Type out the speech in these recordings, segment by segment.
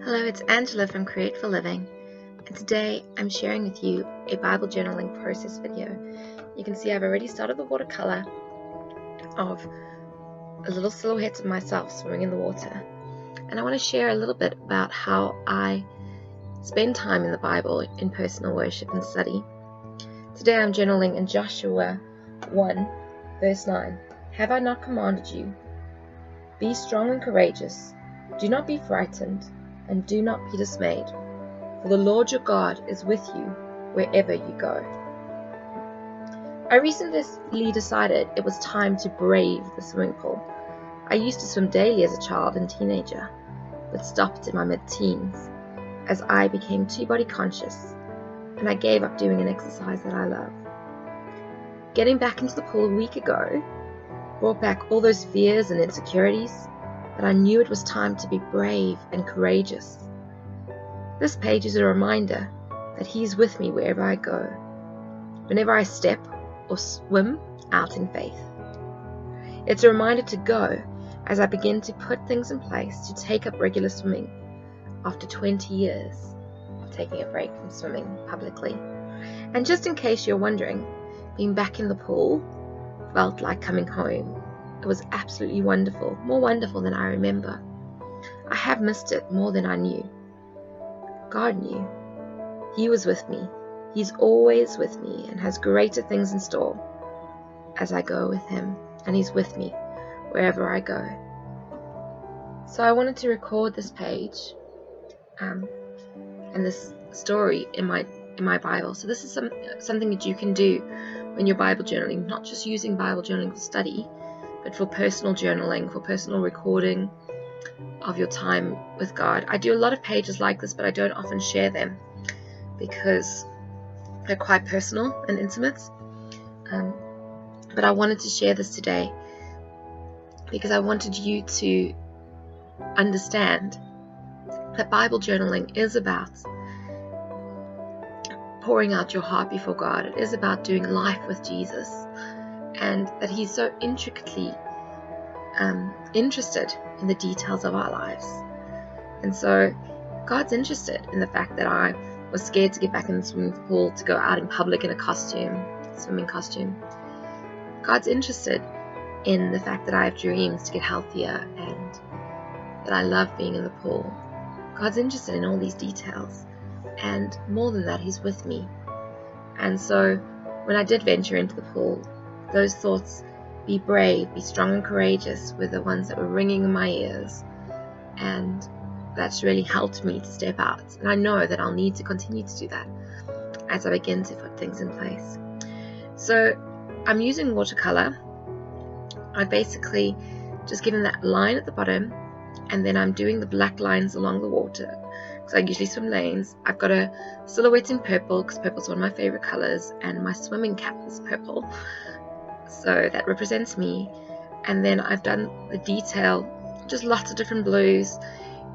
Hello, it's Angela from Create for Living, and today I'm sharing with you a Bible journaling process video. You can see I've already started the watercolor of a little silhouette of myself swimming in the water, and I want to share a little bit about how I spend time in the Bible in personal worship and study. Today I'm journaling in Joshua 1 verse 9. Have I not commanded you? Be strong and courageous. Do not be frightened, and do not be dismayed, for the Lord your God is with you wherever you go. I recently decided it was time to brave the swimming pool. I used to swim daily as a child and teenager, but stopped in my mid-teens as I became too body conscious, and I gave up doing an exercise that I love. Getting back into the pool a week ago brought back all those fears and insecurities, but I knew it was time to be brave and courageous. This page is a reminder that He's with me wherever I go, whenever I step or swim out in faith. It's a reminder to go as I begin to put things in place to take up regular swimming after 20 years of taking a break from swimming publicly. And just in case you're wondering, being back in the pool felt like coming home. It was absolutely wonderful, more wonderful than I remember. I have missed it more than I knew. God knew. He was with me. He's always with me and has greater things in store as I go with Him, and He's with me wherever I go. So I wanted to record this page and this story in my Bible. So this is something that you can do when you're Bible journaling, not just using Bible journaling for study, but for personal journaling, for personal recording of your time with God. I do a lot of pages like this, but I don't often share them because they're quite personal and intimate. But I wanted to share this today because I wanted you to understand that Bible journaling is about pouring out your heart before God. It is about doing life with Jesus, and that He's so intricately interested in the details of our lives. And so God's interested in the fact that I was scared to get back in the swimming pool, to go out in public in a swimming costume. God's interested in the fact that I have dreams to get healthier and that I love being in the pool. God's interested in all these details, and more than that, He's with me. And so when I did venture into the pool, those thoughts, be brave, be strong and courageous, were the ones that were ringing in my ears, and that's really helped me to step out. And I know that I'll need to continue to do that as I begin to put things in place. So I'm using watercolor. I basically just given that line at the bottom, and then I'm doing the black lines along the water because I usually swim lanes. I've got a silhouette in purple because purple is one of my favorite colors, and my swimming cap is purple, so that represents me. And then I've done the detail, just lots of different blues,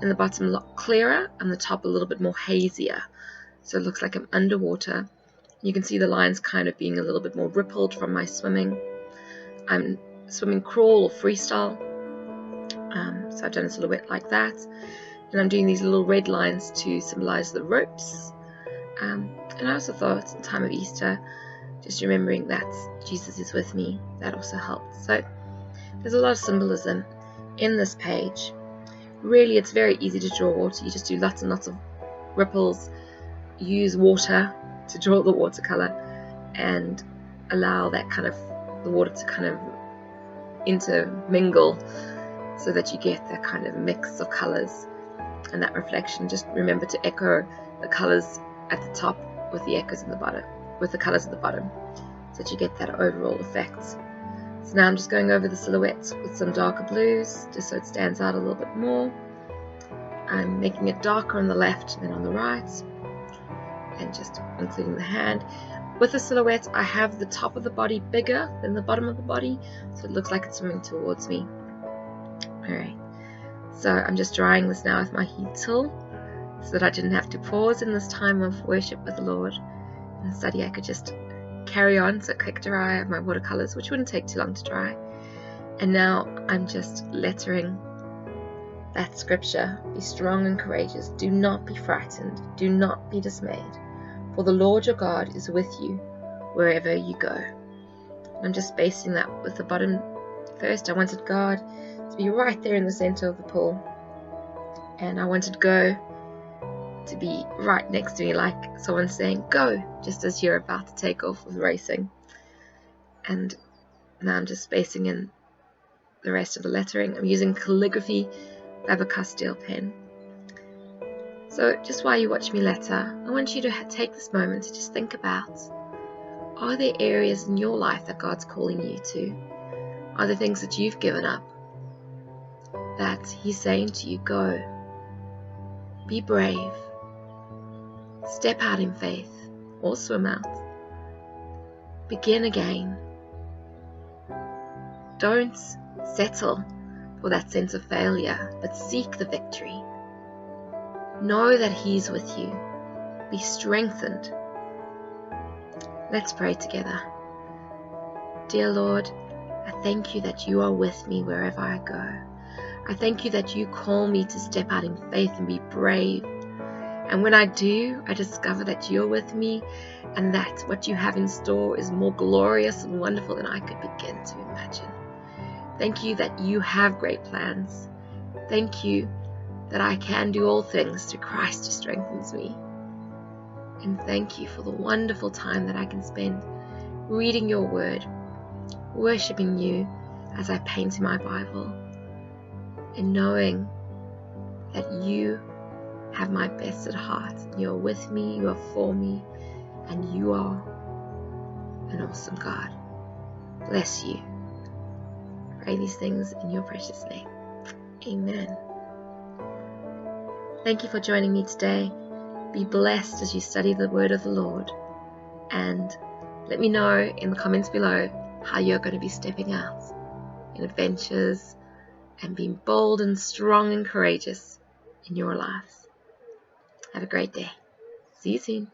in the bottom a lot clearer and the top a little bit more hazier, so it looks like I'm underwater. You can see the lines kind of being a little bit more rippled from my swimming. I'm swimming crawl or freestyle, so I've done a silhouette like that, and I'm doing these little red lines to symbolize the ropes. And I also thought it's the time of Easter, just remembering that Jesus is with me, that also helped. So there's a lot of symbolism in this page. Really, it's very easy to draw water. You just do lots and lots of ripples, use water to draw the watercolor, and allow that kind of the water to kind of intermingle so that you get that kind of mix of colors and that reflection. Just remember to echo the colors at the top with the echoes in the bottom, with the colors at the bottom, so that you get that overall effect. So now I'm just going over the silhouette with some darker blues, just so it stands out a little bit more. I'm making it darker on the left than on the right, and just including the hand. With the silhouette, I have the top of the body bigger than the bottom of the body, so it looks like it's swimming towards me. Alright, so I'm just drying this now with my heat tool, so that I didn't have to pause in this time of worship with the Lord and study. I could just carry on. So quick dry of my watercolors, which wouldn't take too long to dry. And now I'm just lettering that scripture. Be strong and courageous. Do not be frightened. Do not be dismayed. For the Lord your God is with you wherever you go. I'm just basing that with the bottom first. I wanted God to be right there in the center of the pool. And I wanted go to be right next to me, like someone saying, go, just as you're about to take off with racing. And now I'm just spacing in the rest of the lettering. I'm using calligraphy Faber-Castell pen. So just while you watch me letter, I want you to take this moment to just think about, are there areas in your life that God's calling you to? Are there things that you've given up that He's saying to you, go, be brave, step out in faith, or swim out, begin again. Don't settle for that sense of failure, but seek the victory. Know that He's with you. Be strengthened. Let's pray together. Dear Lord, I thank you that you are with me wherever I go. I thank you that you call me to step out in faith and be brave. And when I do, I discover that you're with me and that what you have in store is more glorious and wonderful than I could begin to imagine. Thank you that you have great plans. Thank you that I can do all things through Christ who strengthens me. And thank you for the wonderful time that I can spend reading your word, worshiping you as I paint in my Bible, and knowing that you have my best at heart. You are with me, you are for me, and you are an awesome God. Bless you. Pray these things in your precious name. Amen. Thank you for joining me today. Be blessed as you study the word of the Lord. And let me know in the comments below how you're going to be stepping out in adventures and being bold and strong and courageous in your lives. Have a great day. See you soon.